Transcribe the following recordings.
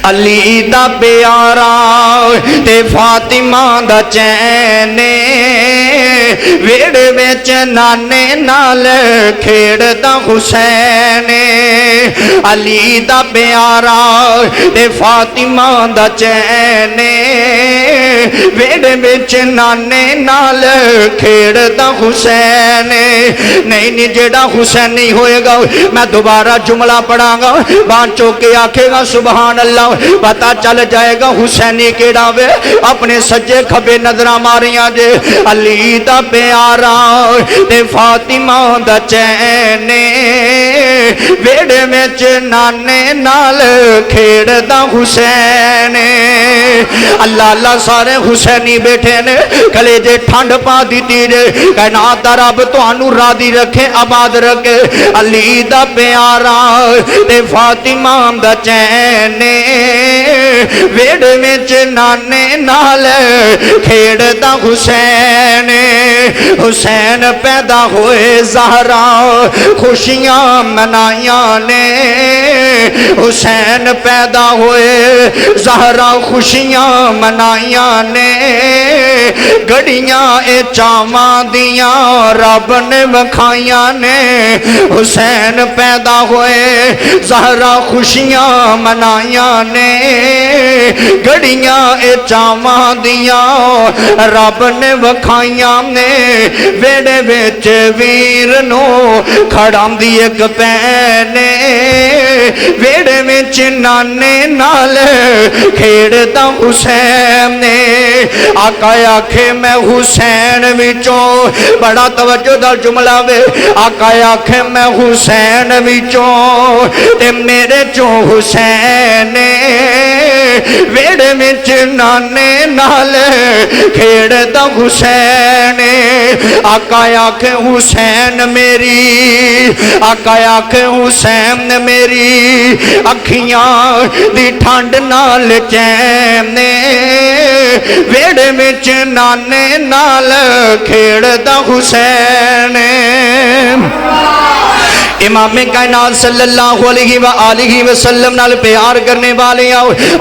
अली दा प्यारा ते फातिमा दा चैन वेड़े विच नाने नाल खेड़दा हुसैन अली दा प्यारा ते फातिमा दा चैन वेड़े विच नाने नाल खेड़दा हुसैन नहीं नहीं जेड़ा हुसैन नहीं होएगा मैं दोबारा जुमला पढ़ांगा बाण चौक के आखेगा सुभान अल्लाह पता चल जाएगा हुसैनी केड़ा वे अपने सज्जे खबे नजरा मारिया जे अली दा प्यारा ते फातिमा दा चैन वेड़े विच नाने नाल खेड़दा हुसैन अल्लाह अल्लाह सारे हुसैनी बैठे ने कलेजे ठंड पा दी जे कहना दा रब तुहानू राजी रखे आबाद रखे अली दा प्यारा ते फातिमा दा चैन वेड़े विच नाने नाल खेड़दा हुसैन हुसैन पैदा होए ज़हरा खुशियां मनाइया ने हुसैन पैदा होए ज़हरा खुशियां मनाइया ने गड़ियां ए चावां दियां रब ने वखाइया ने हुसैन पैदा होए ज़हरा खुशियां मनाइया ने गड़ियां ए चावां दियां रब ने वखाइया ने वेड़े विच वीर नू खड़ांदी एक भैन वेड़े विच नाने नाल खेड़दा हुसैन आका आखे मैं हुसैन विचों बड़ा तवज्जो दा जुमला वे आका आखे मैं हुसैन विचों ते मेरे चों हुसैन वेड़े विच नाने नाल खेड़दा हुसैन आका आखे हुसैन मेरी आका आखे हुसैन मेरी अखियां दी ठंड नाल चैन वेड़े विच नाने नाल खेड़दा हुसैन इमाम कायनात सल्लल्लाहु अलैहि वसल्लम नाल प्यार करने वाले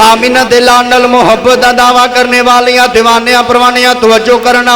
आमिना दे लाल नाल मोहब्बत दा दावा करने वाले दीवाने परवाने तवज्जो करना